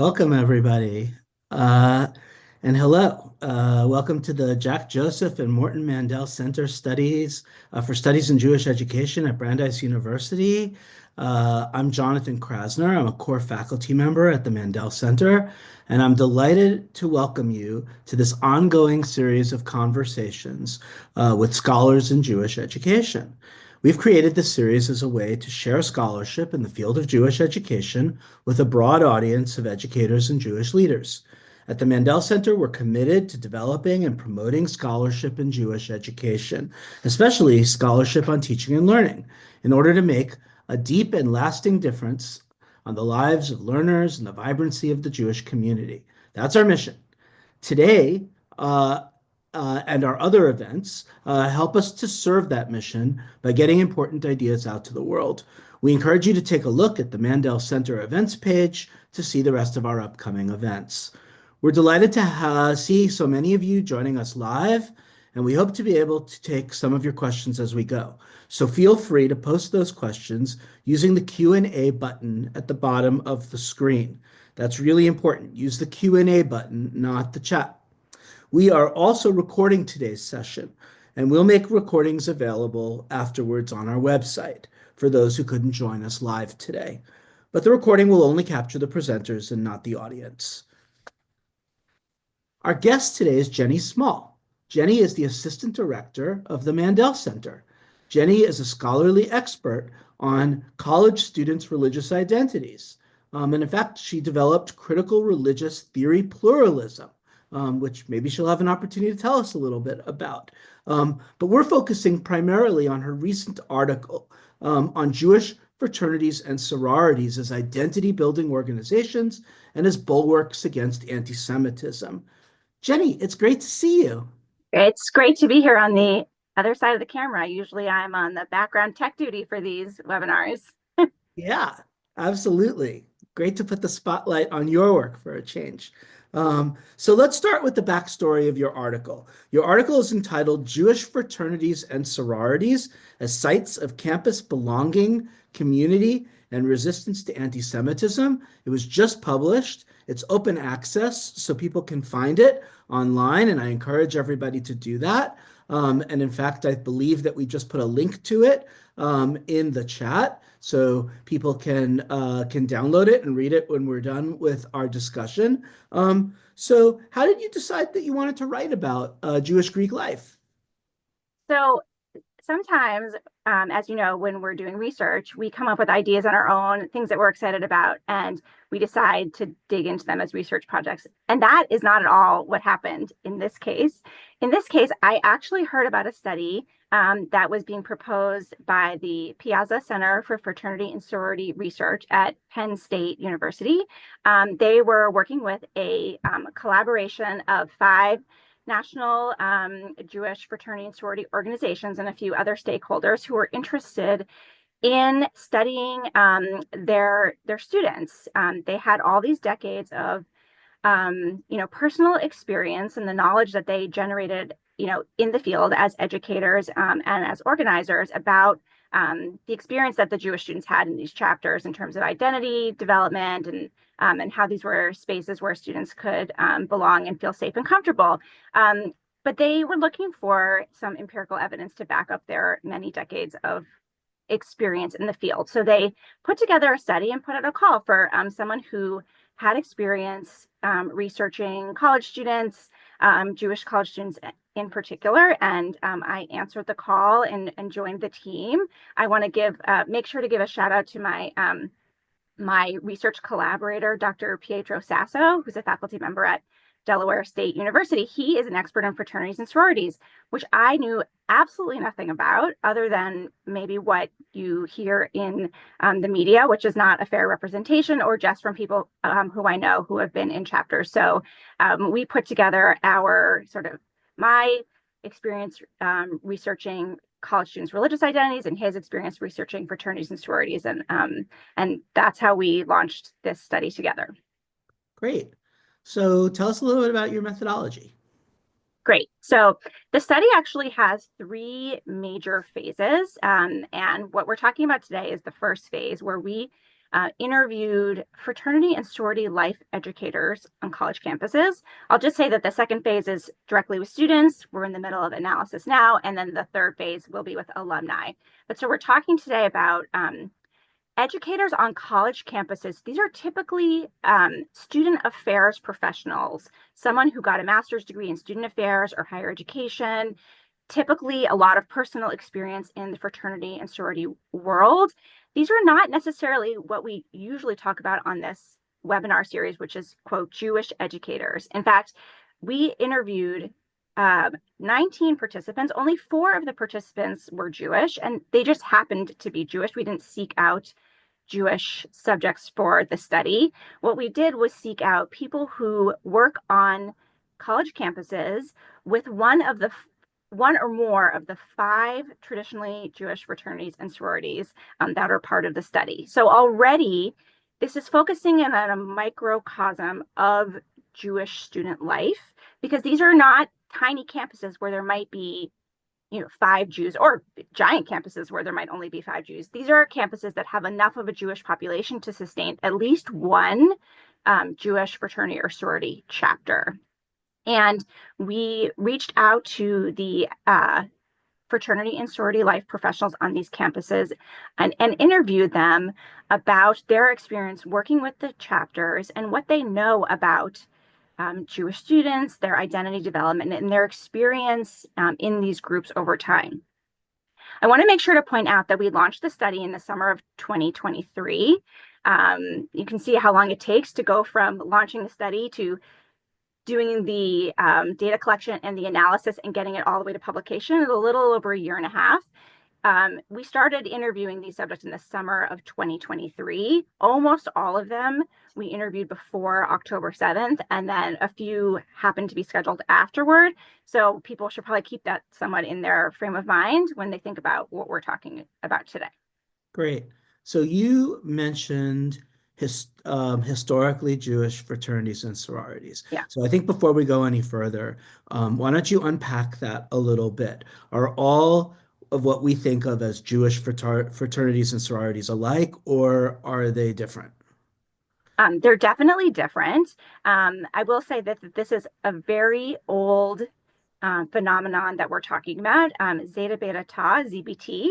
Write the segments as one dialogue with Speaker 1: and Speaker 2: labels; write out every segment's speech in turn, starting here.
Speaker 1: Welcome, everybody. Uh, and hello. Welcome to the Jack Joseph and Morton Mandel Center for Studies in Jewish Education at Brandeis University. I'm Jonathan Krasner. I'm a core faculty member at the Mandel Center, and I'm delighted to welcome you to this ongoing series of conversations with scholars in Jewish education. We've created this series as a way to share scholarship in the field of Jewish education with a broad audience of educators and Jewish leaders. At the Mandel Center, we're committed to developing and promoting scholarship in Jewish education, especially scholarship on teaching and learning, in order to make a deep and lasting difference on the lives of learners and the vibrancy of the Jewish community. That's our mission. Today, and our other events help us to serve that mission by getting important ideas out to the world. We encourage you to take a look at the Mandel Center events page to see the rest of our upcoming events. We're delighted to see so many of you joining us live, and we hope to be able to take some of your questions as we go. So feel free to post those questions using the Q&A button at the bottom of the screen. That's really important. Use the Q&A button, not the chat. We are also recording today's session, and we'll make recordings available afterwards on our website for those who couldn't join us live today. But the recording will only capture the presenters and not the audience. Our guest today is Jenny Small. Jenny is the Assistant Director of the Mandel Center. Jenny is a scholarly expert on college students' religious identities. And in fact, she developed critical religious theory pluralism, which maybe she'll have an opportunity to tell us a little bit about. But we're focusing primarily on her recent article on Jewish fraternities and sororities as identity-building organizations and as bulwarks against anti-Semitism. Jenny, it's great to see you.
Speaker 2: It's great to be here on the other side of the camera. Usually I'm on the background tech duty for these webinars.
Speaker 1: Yeah, absolutely. Great to put the spotlight on your work for a change. So let's start with the backstory of your article. Your article is entitled Jewish Fraternities and Sororities as Sites of Campus Belonging, Community, and Resistance to Anti-Semitism. It was just published. It's open access, so people can find it online, and I encourage everybody to do that. And in fact, I believe that we just put a link to it in the chat, so people can download it and read it when we're done with our discussion. So how did you decide that you wanted to write about Jewish Greek life?
Speaker 2: So sometimes, as you know, when we're doing research, we come up with ideas on our own, things that we're excited about, and we decide to dig into them as research projects. And that is not at all what happened in this case. In this case, I actually heard about a study that was being proposed by the Piazza Center for Fraternity and Sorority Research at Penn State University. They were working with a collaboration of 5 national Jewish fraternity and sorority organizations and a few other stakeholders who were interested in studying their students. They had all these decades of personal experience and the knowledge that they generated in the field as educators and as organizers about the experience that the Jewish students had in these chapters in terms of identity development and how these were spaces where students could belong and feel safe and comfortable. But they were looking for some empirical evidence to back up their many decades of experience in the field. So they put together a study and put out a call for someone who had experience researching college students, Jewish college students in particular, and I answered the call and joined the team. I want to make sure to give a shout out to my research collaborator, Dr. Pietro Sasso, who's a faculty member at Delaware State University. He is an expert on fraternities and sororities, which I knew absolutely nothing about other than maybe what you hear in the media, which is not a fair representation, or just from people who I know who have been in chapters. So we put together my experience researching college students' religious identities and his experience researching fraternities and sororities. And that's how we launched this study together.
Speaker 1: Great. So tell us a little bit about your methodology.
Speaker 2: Great. So the study actually has 3 major phases. And what we're talking about today is the first phase, where we interviewed fraternity and sorority life educators on college campuses. I'll just say that the second phase is directly with students. We're in the middle of analysis now, and then the third phase will be with alumni. But so we're talking today about educators on college campuses. These are typically student affairs professionals, someone who got a master's degree in student affairs or higher education, typically a lot of personal experience in the fraternity and sorority world. These are not necessarily what we usually talk about on this webinar series, which is, quote, Jewish educators. In fact, we interviewed 19 participants. Only 4 of the participants were Jewish, and they just happened to be Jewish. We didn't seek out Jewish subjects for the study. What we did was seek out people who work on college campuses with one or more of the 5 traditionally Jewish fraternities and sororities that are part of the study. So already, this is focusing in on a microcosm of Jewish student life, because these are not tiny campuses where there might be 5 Jews, or giant campuses where there might only be 5 Jews. These are campuses that have enough of a Jewish population to sustain at least one Jewish fraternity or sorority chapter. And we reached out to the fraternity and sorority life professionals on these campuses and interviewed them about their experience working with the chapters and what they know about Jewish students, their identity development, and their experience in these groups over time. I want to make sure to point out that we launched the study in the summer of 2023. You can see how long it takes to go from launching the study to doing the data collection and the analysis and getting it all the way to publication. It's a little over a year and a half. We started interviewing these subjects in the summer of 2023. Almost all of them we interviewed before October 7th, and then a few happened to be scheduled afterward. So people should probably keep that somewhat in their frame of mind when they think about what we're talking about today.
Speaker 1: Great. So you mentioned historically Jewish fraternities and sororities.
Speaker 2: Yeah.
Speaker 1: So I think before we go any further, why don't you unpack that a little bit? Are all of what we think of as Jewish fraternities and sororities alike, or are they different?
Speaker 2: They're definitely different. I will say that this is a very old phenomenon that we're talking about. Zeta Beta Tau, ZBT,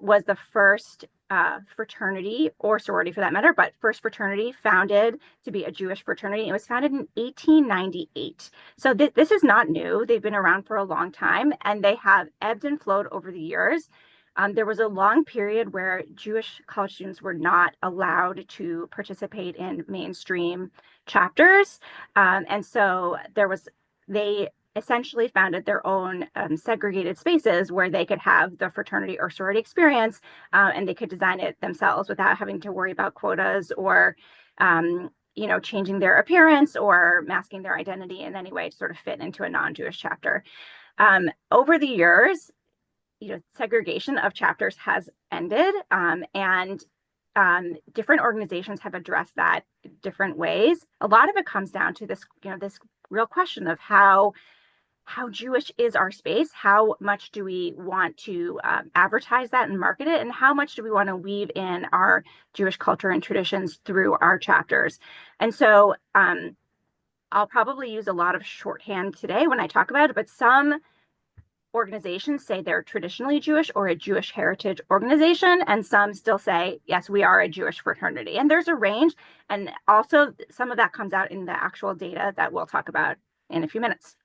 Speaker 2: was the first fraternity, or sorority for that matter, but first fraternity founded to be a Jewish fraternity. It was founded in 1898. So this is not new. They've been around for a long time, and they have ebbed and flowed over the years. There was a long period where Jewish college students were not allowed to participate in mainstream chapters. And so they essentially founded their own segregated spaces where they could have the fraternity or sorority experience, and they could design it themselves without having to worry about quotas or changing their appearance or masking their identity in any way to sort of fit into a non-Jewish chapter. Over the years, segregation of chapters has ended, and different organizations have addressed that different ways. A lot of it comes down to this real question of how Jewish is our space. How much do we want to advertise that and market it? And how much do we want to weave in our Jewish culture and traditions through our chapters? And so I'll probably use a lot of shorthand today when I talk about it, but some organizations say they're traditionally Jewish or a Jewish heritage organization, and some still say, yes, we are a Jewish fraternity. And there's a range, and also some of that comes out in the actual data that we'll talk about in a few minutes.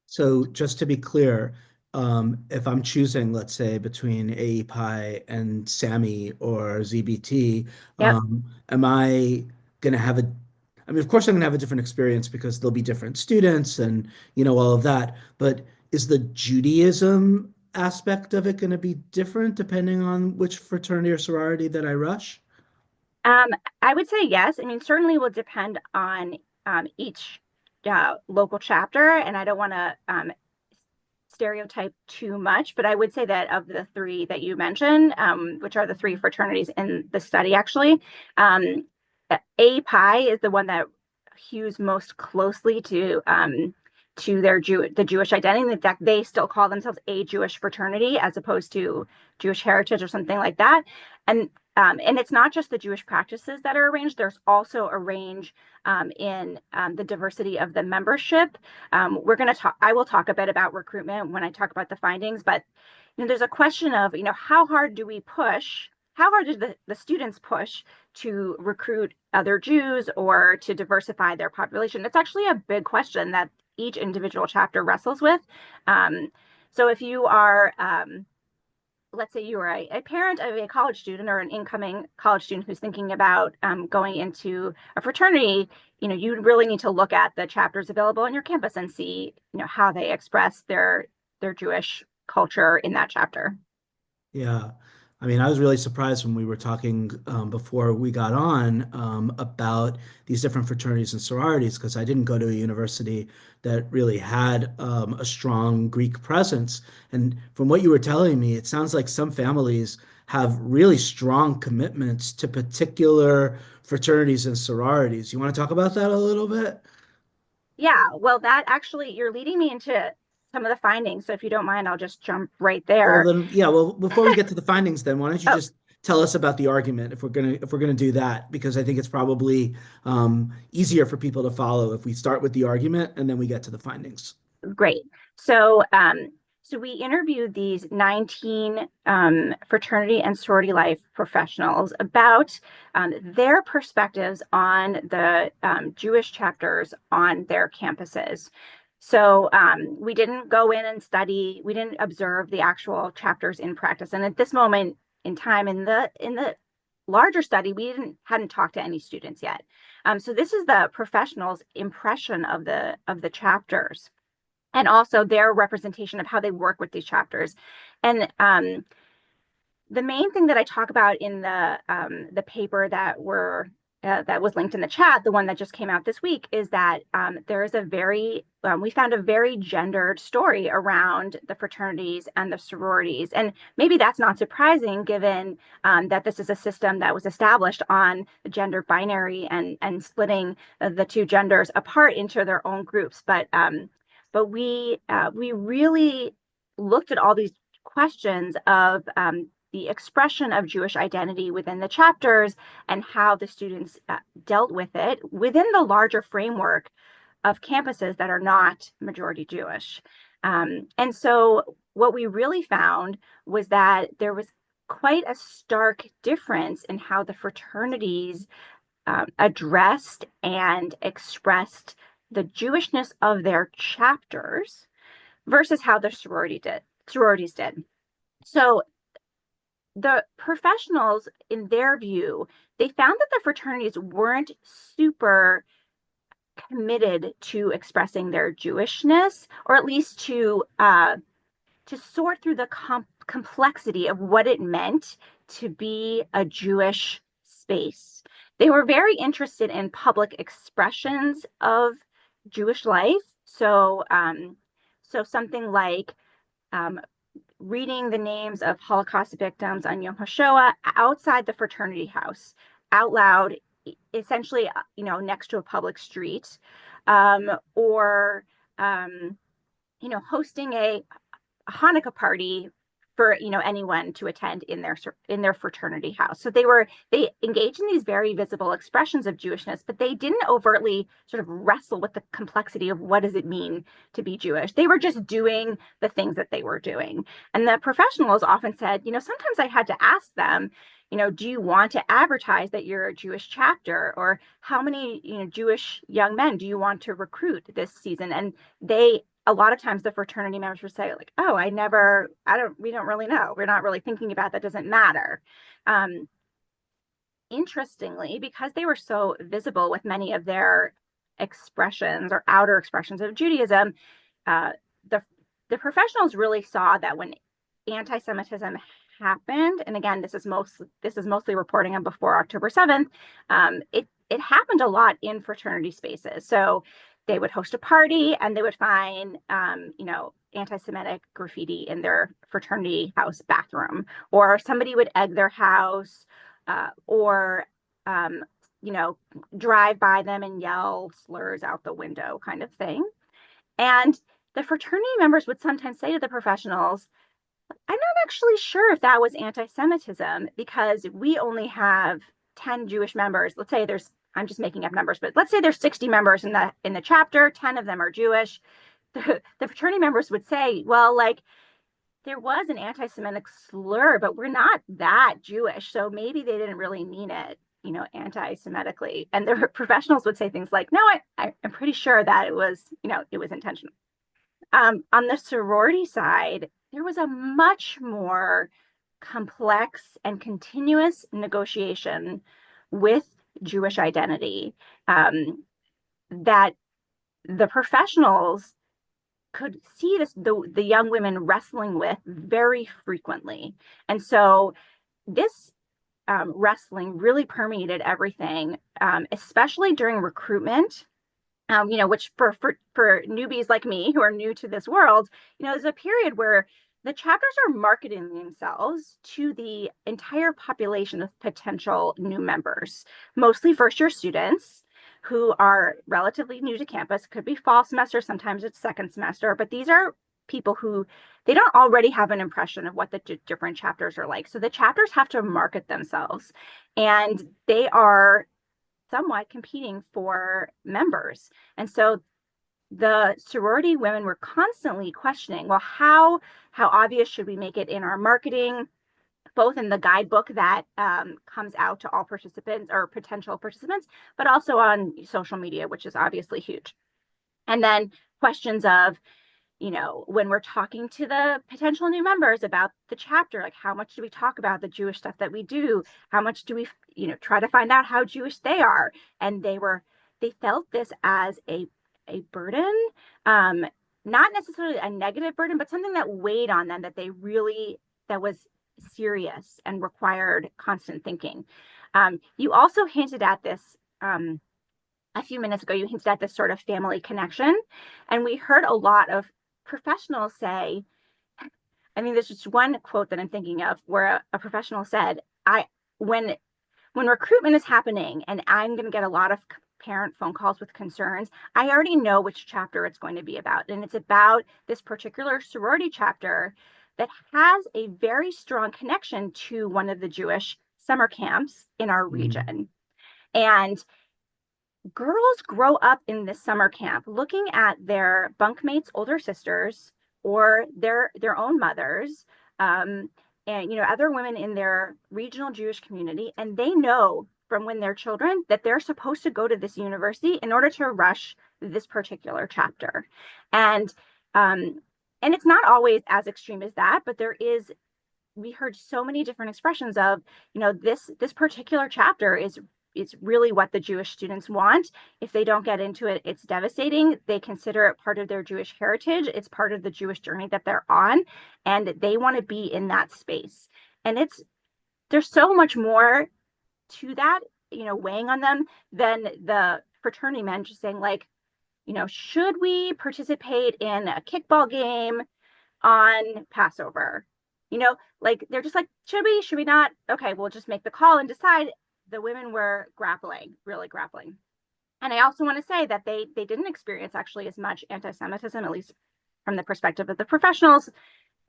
Speaker 1: So just to be clear, if I'm choosing, let's say, between AEPI and SAMI or ZBT,
Speaker 2: Yep.
Speaker 1: am I going to have I mean, of course, I'm going to have a different experience because there'll be different students and, all of that. But is the Judaism aspect of it going to be different depending on which fraternity or sorority that I rush?
Speaker 2: I would say yes. I mean, certainly will depend on each local chapter, and I don't want to stereotype too much, but I would say that of the 3 that you mentioned, which are the 3 fraternities in the study, actually, API is the one that hews most closely to the Jewish identity. In fact, they still call themselves a Jewish fraternity as opposed to Jewish heritage or something like that. And And it's not just the Jewish practices that are arranged. There's also a range in the diversity of the membership. We're going to talk. I will talk a bit about recruitment when I talk about the findings, but there's a question of how hard do we push? How hard do the students push to recruit other Jews or to diversify their population? It's actually a big question that each individual chapter wrestles with. So if you are let's say you are a parent of a college student or an incoming college student who's thinking about going into a fraternity, you really need to look at the chapters available on your campus and see, how they express their Jewish culture in that chapter.
Speaker 1: Yeah. I mean, I was really surprised when we were talking before we got on about these different fraternities and sororities because I didn't go to a university that really had a strong Greek presence. And from what you were telling me, it sounds like some families have really strong commitments to particular fraternities and sororities. You want to talk about that a little bit?
Speaker 2: Yeah, well, that actually, you're leading me into some of the findings. So if you don't mind, I'll just jump right
Speaker 1: Well,
Speaker 2: there.
Speaker 1: then, yeah. Well, before we get to the findings, then why don't you
Speaker 2: Oh,
Speaker 1: just tell us about the argument if we're gonna do that? Because I think it's probably easier for people to follow if we start with the argument and then we get to the findings.
Speaker 2: great. So we interviewed these 19 fraternity and sorority life professionals about their perspectives on the Jewish chapters on their campuses. So we didn't go in and study, we didn't observe the actual chapters in practice. And at this moment in time in the larger study, we hadn't talked to any students yet. So this is the professionals' impression of the chapters and also their representation of how they work with these chapters. And the main thing that I talk about in the paper that was linked in the chat, the one that just came out this week, is that there is we found a very gendered story around the fraternities and the sororities, and maybe that's not surprising given that this is a system that was established on the gender binary and splitting the two genders apart into their own groups, but we really looked at all these questions of the expression of Jewish identity within the chapters and how the students dealt with it within the larger framework of campuses that are not majority Jewish. And so what we really found was that there was quite a stark difference in how the fraternities addressed and expressed the Jewishness of their chapters versus how the sororities did. So the professionals, in their view, they found that the fraternities weren't super committed to expressing their Jewishness, or at least to sort through the complexity of what it meant to be a Jewish space. They were very interested in public expressions of Jewish life. So something like um, reading the names of Holocaust victims on Yom HaShoah outside the fraternity house, out loud, essentially, next to a public street, or hosting a Hanukkah party for anyone to attend in their fraternity house. So they engaged in these very visible expressions of Jewishness, but they didn't overtly sort of wrestle with the complexity of what does it mean to be Jewish. They were just doing the things that they were doing. And the professionals often said, sometimes I had to ask them, do you want to advertise that you're a Jewish chapter, or how many Jewish young men do you want to recruit this season? And they a lot of times the fraternity members would say like, oh, we don't really know. We're not really thinking about that. Doesn't matter. Um, Interestingly, because they were so visible with many of their expressions or outer expressions of Judaism, uh, the the professionals really saw that when anti-Semitism happened, and again, this is mostly reporting on before October 7th, it happened a lot in fraternity spaces. So they would host a party and they would find anti-Semitic graffiti in their fraternity house bathroom, or somebody would egg their house, or um, drive by them and yell slurs out the window, kind of thing. And the fraternity members would sometimes say to the professionals, I'm not actually sure if that was anti-Semitism because we only have 10 Jewish members. Let's say there's, I'm just making up numbers, but let's say there's 60 members in the chapter, 10 of them are Jewish. The fraternity members would say, well, like there was an anti-Semitic slur, but we're not that Jewish, so maybe they didn't really mean it, anti-Semitically. And the professionals would say things like, "No, I'm pretty sure that it was intentional." On the sorority side, there was a much more complex and continuous negotiation with Jewish identity that the professionals could see the young women wrestling with very frequently. And so this wrestling really permeated everything, especially during recruitment. Which for newbies like me who are new to this world, there's a period where the chapters are marketing themselves to the entire population of potential new members, mostly first year students who are relatively new to campus. Could be fall semester, sometimes it's second semester, but these are people who they don't already have an impression of what the different chapters are like. So the chapters have to market themselves, and they are somewhat competing for members. And so the sorority women were constantly questioning, well, how obvious should we make it in our marketing, both in the guidebook that comes out to all participants or potential participants, but also on social media, which is obviously huge. And then questions of, when we're talking to the potential new members about the chapter, like how much do we talk about the Jewish stuff that we do? How much do we, try to find out how Jewish they are? And they felt this as a burden, um, not necessarily a negative burden, but something that weighed on them that was serious and required constant thinking. You also hinted at this a few minutes ago, you hinted at this sort of family connection. And we heard a lot of professionals say, I mean, there's just one quote that I'm thinking of where a professional said, when when recruitment is happening and I'm going to get a lot of parent phone calls with concerns, I already know which chapter it's going to be about. And it's about this particular sorority chapter that has a very strong connection to one of the Jewish summer camps in our
Speaker 1: Mm.
Speaker 2: region. And girls grow up in this summer camp looking at their bunkmates' older sisters or their own mothers, and other women in their regional Jewish community, and they know from when they're children that they're supposed to go to this university in order to rush this particular chapter. And um, and it's not always as extreme as that, but we heard so many different expressions of, this particular chapter is really what the Jewish students want. If they don't get into it, it's devastating. They consider it part of their Jewish heritage. It's part of the Jewish journey that they're on, and they want to be in that space. And there's so much more to that, weighing on them than the fraternity men just saying like, should we participate in a kickball game on Passover? Like they're just like, should we not? Okay, we'll just make the call and decide. The women were grappling, really grappling. And I also want to say that they didn't experience actually as much anti-Semitism, at least from the perspective of the professionals.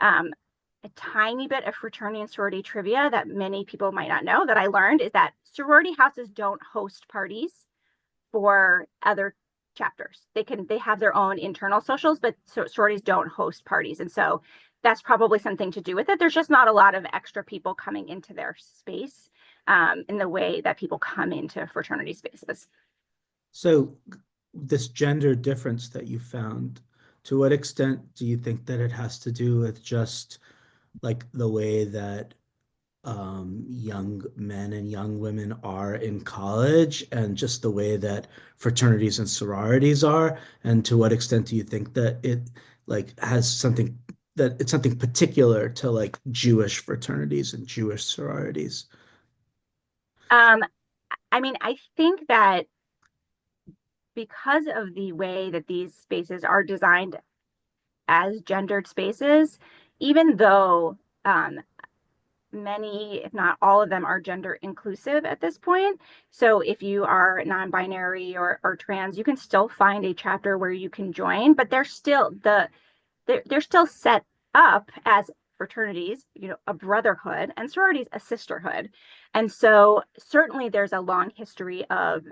Speaker 2: Um, a tiny bit of fraternity and sorority trivia that many people might not know that I learned is that sorority houses don't host parties for other chapters. They have their own internal socials, but sororities don't host parties. And so that's probably something to do with it. There's just not a lot of extra people coming into their space in the way that people come into fraternity spaces.
Speaker 1: So, this gender difference that you found, to what extent do you think that it has to do with just like the way that young men and young women are in college and just the way that fraternities and sororities are? And to what extent do you think that it like has something that it's something particular to like Jewish fraternities and Jewish sororities?
Speaker 2: Um, I mean, I think that because of the way that these spaces are designed as gendered spaces, even though many, if not all of them, are gender inclusive at this point. So if you are non-binary or trans, you can still find a chapter where you can join, but they're still set up as fraternities, a brotherhood, and sororities, a sisterhood. And so certainly there's a long history of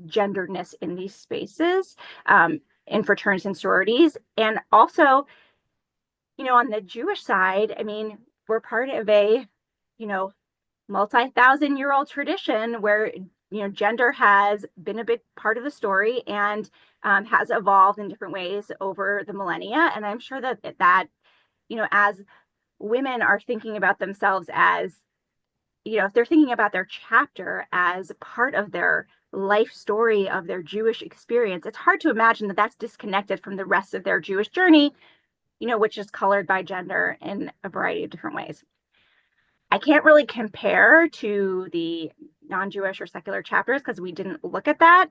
Speaker 2: genderedness in these spaces, in fraternities and sororities. And also, on the Jewish side, I mean, we're part of a, you know, multi-thousand-year-old tradition where gender has been a big part of the story and has evolved in different ways over the millennia. And I'm sure that as women are thinking about themselves as, if they're thinking about their chapter as part of their life story of their Jewish experience, it's hard to imagine that that's disconnected from the rest of their Jewish journey, which is colored by gender in a variety of different ways. I can't really compare to the non-Jewish or secular chapters because we didn't look at that.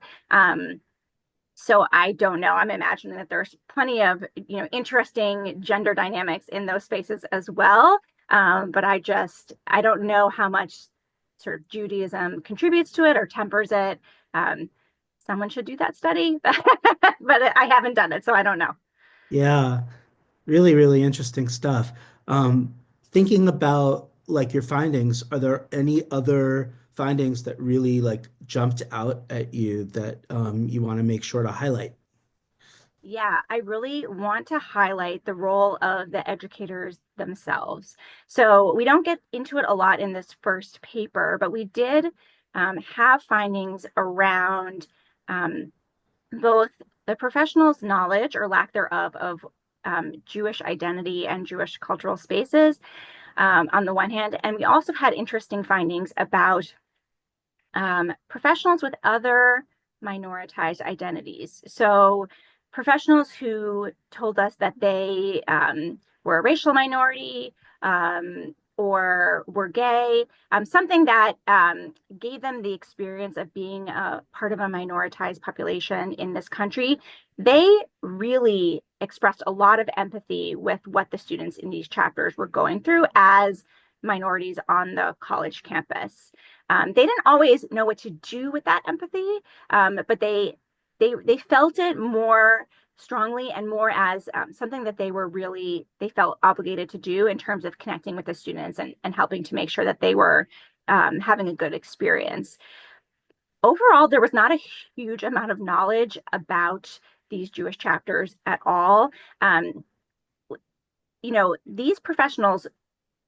Speaker 2: So I don't know. I'm imagining that there's plenty of, interesting gender dynamics in those spaces as well. But I don't know how much sort of Judaism contributes to it or tempers it. Um, Someone should do that study, but I haven't done it, so I don't know.
Speaker 1: Yeah, really, really interesting stuff. Thinking about like your findings, are there any other findings that really like jumped out at you that you want to make sure to highlight?
Speaker 2: Yeah, I really want to highlight the role of the educators themselves. So we don't get into it a lot in this first paper, but we did have findings around um, both the professionals' knowledge or lack thereof of Jewish identity and Jewish cultural spaces on the one hand, and we also had interesting findings about professionals with other minoritized identities. So, professionals who told us that they were a racial minority or were gay, something that gave them the experience of being a part of a minoritized population in this country. They really expressed a lot of empathy with what the students in these chapters were going through as minorities on the college campus. They didn't always know what to do with that empathy, but they felt it more strongly and more as something that they felt obligated to do in terms of connecting with the students and helping to make sure that they were having a good experience. Overall, there was not a huge amount of knowledge about these Jewish chapters at all. Um, these professionals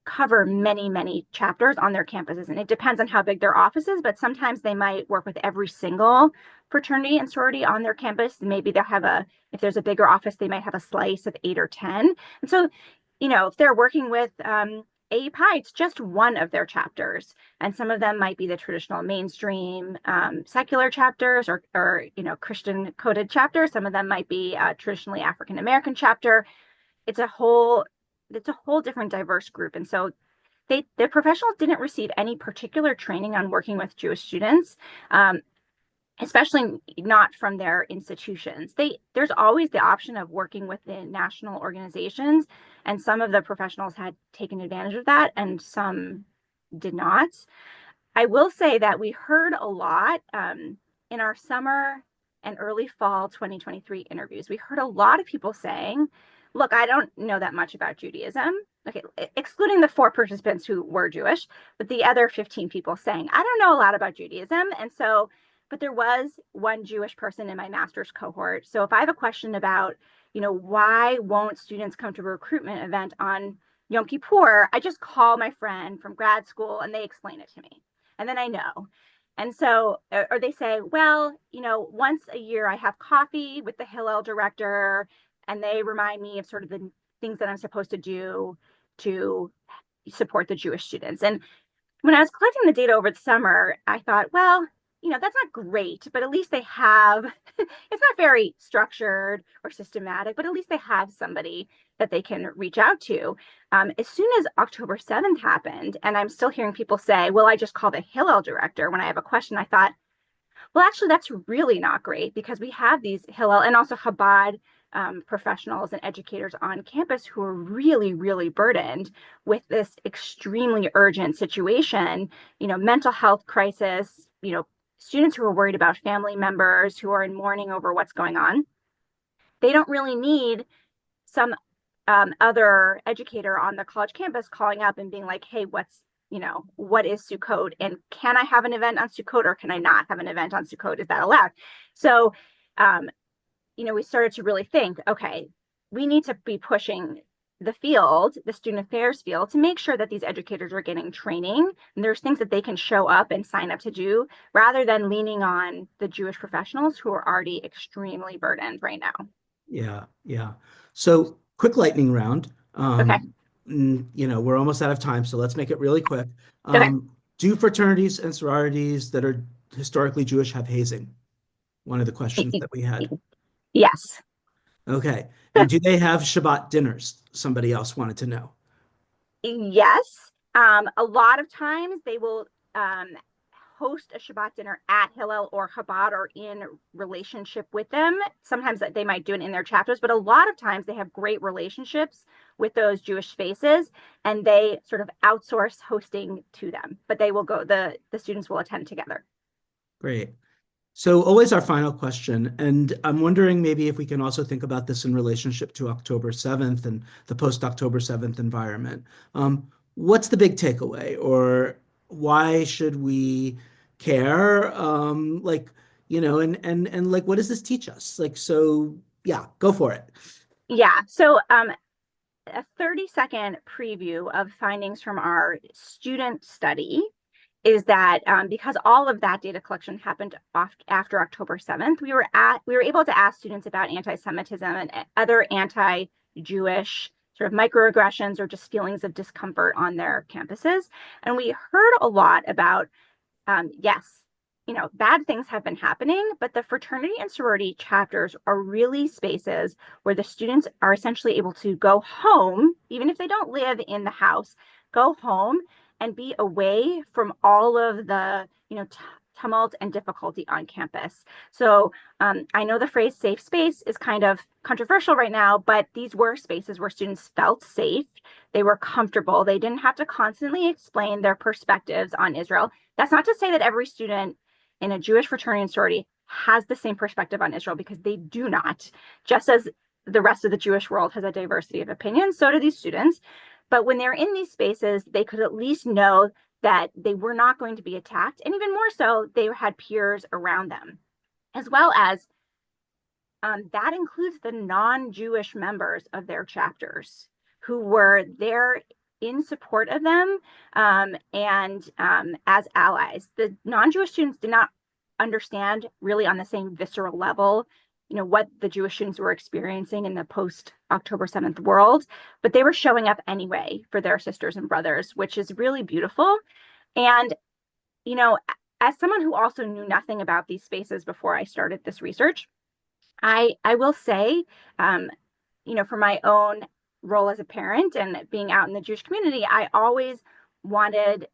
Speaker 2: cover many, many chapters on their campuses. And it depends on how big their office is, but sometimes they might work with every single fraternity and sorority on their campus. Maybe they'll have if there's a bigger office, they might have a slice of 8 or 10. And so, if they're working with API, it's just one of their chapters. And some of them might be the traditional mainstream secular chapters or Christian coded chapters. Some of them might be traditionally African American chapter. It's a whole different diverse group. And so the professionals didn't receive any particular training on working with Jewish students, especially not from their institutions. There's always the option of working within national organizations, and some of the professionals had taken advantage of that, and some did not. I will say that we heard a lot in our summer and early fall 2023 interviews. We heard a lot of people saying, look, I don't know that much about Judaism. Okay, excluding the 4 participants who were Jewish, but the other 15 people saying, I don't know a lot about Judaism. And so, but there was one Jewish person in my master's cohort. So if I have a question about, why won't students come to a recruitment event on Yom Kippur, I just call my friend from grad school and they explain it to me. And then I know. And so, or they say, well, once a year I have coffee with the Hillel director and they remind me of sort of the things that I'm supposed to do to support the Jewish students. And when I was collecting the data over the summer, I thought, well, that's not great, but at least they have, it's not very structured or systematic, but at least they have somebody that they can reach out to. As soon as October 7th happened, and I'm still hearing people say, well, I just called the Hillel director when I have a question, I thought, well, actually, that's really not great because we have these Hillel and also Chabad professionals and educators on campus who are really, really burdened with this extremely urgent situation, mental health crisis, students who are worried about family members who are in mourning over what's going on. They don't really need some other educator on the college campus calling up and being like, hey, what is Sukkot? And can I have an event on Sukkot or can I not have an event on Sukkot? Is that allowed? So, um, we started to really think, okay, we need to be pushing the field, the student affairs field, to make sure that these educators are getting training and there's things that they can show up and sign up to do rather than leaning on the Jewish professionals who are already extremely burdened right now.
Speaker 1: Yeah, yeah. So quick lightning round.
Speaker 2: Okay.
Speaker 1: We're almost out of time, so let's make it really quick.
Speaker 2: Okay.
Speaker 1: Do fraternities and sororities that are historically Jewish have hazing? One of the questions that we had.
Speaker 2: Yes.
Speaker 1: Okay. And do they have Shabbat dinners? Somebody else wanted to know.
Speaker 2: Yes. A lot of times they will host a Shabbat dinner at Hillel or Chabad or in relationship with them. Sometimes they might do it in their chapters, but a lot of times they have great relationships with those Jewish spaces and they sort of outsource hosting to them. But they will go, the students will attend together.
Speaker 1: Great. So always our final question, and I'm wondering maybe if we can also think about this in relationship to October 7th and the post-October 7th environment. What's the big takeaway, or why should we care? And like, what does this teach us? Like, so yeah, go for it.
Speaker 2: Yeah. So a 30-second preview of findings from our student study is that because all of that data collection happened after October 7th, we were able to ask students about anti-Semitism and other anti-Jewish sort of microaggressions or just feelings of discomfort on their campuses. And we heard a lot about yes, bad things have been happening, but the fraternity and sorority chapters are really spaces where the students are essentially able to go home, even if they don't live in the house, go home and be away from all of the, tumult and difficulty on campus. So I know the phrase safe space is kind of controversial right now, but these were spaces where students felt safe. They were comfortable. They didn't have to constantly explain their perspectives on Israel. That's not to say that every student in a Jewish fraternity and sorority has the same perspective on Israel because they do not. Just as the rest of the Jewish world has a diversity of opinions, so do these students. But when they're in these spaces, they could at least know that they were not going to be attacked. And even more so, they had peers around them, as well as that includes the non-Jewish members of their chapters who were there in support of them and as allies. The non-Jewish students did not understand really on the same visceral level, what the Jewish students were experiencing in the post-October 7th world, but they were showing up anyway for their sisters and brothers, which is really beautiful. And, you know, as someone who also knew nothing about these spaces before I started this research, I will say, for my own role as a parent and being out in the Jewish community, I've always wanted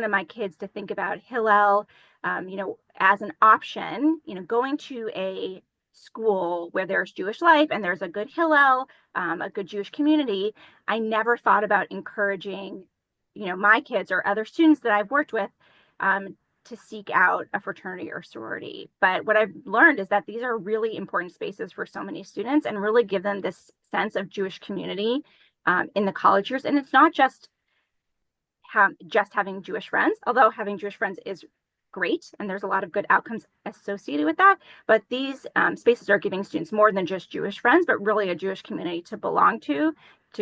Speaker 2: my kids to think about Hillel, as an option, going to a school where there's Jewish life and there's a good Hillel, a good Jewish community. I never thought about encouraging, my kids or other students that I've worked with, to seek out a fraternity or sorority. But what I've learned is that these are really important spaces for so many students and really give them this sense of Jewish community in the college years. And it's not just having Jewish friends, although having Jewish friends is great and there's a lot of good outcomes associated with that. But these spaces are giving students more than just Jewish friends, but really a Jewish community to belong to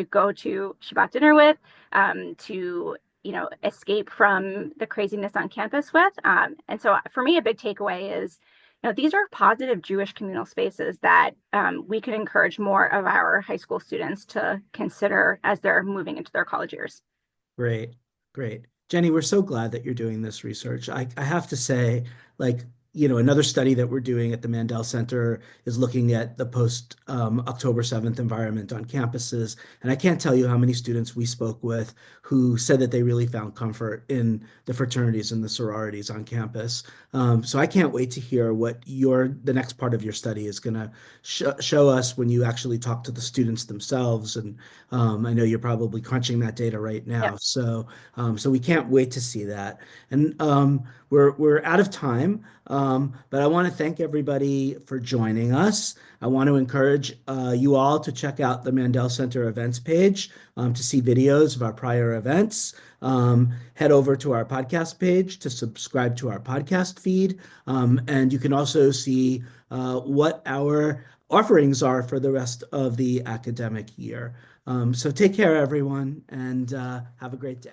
Speaker 2: go to Shabbat dinner with, to escape from the craziness on campus with. And so for me, a big takeaway is, these are positive Jewish communal spaces that we could encourage more of our high school students to consider as they're moving into their college years.
Speaker 1: Great, great. Jenny, we're so glad that you're doing this research. I have to say, like, another study that we're doing at the Mandel Center is looking at the post October 7th environment on campuses. And I can't tell you how many students we spoke with who said that they really found comfort in the fraternities and the sororities on campus. So I can't wait to hear what the next part of your study is going to show us when you actually talk to the students themselves. And I know you're probably crunching that data right
Speaker 2: Yep.
Speaker 1: now. So we can't wait to see that. And we're out of time. But I want to thank everybody for joining us. I want to encourage you all to check out the Mandel Center events page to see videos of our prior events. Head over to our podcast page to subscribe to our podcast feed. And you can also see what our offerings are for the rest of the academic year. So take care, everyone, and have a great day.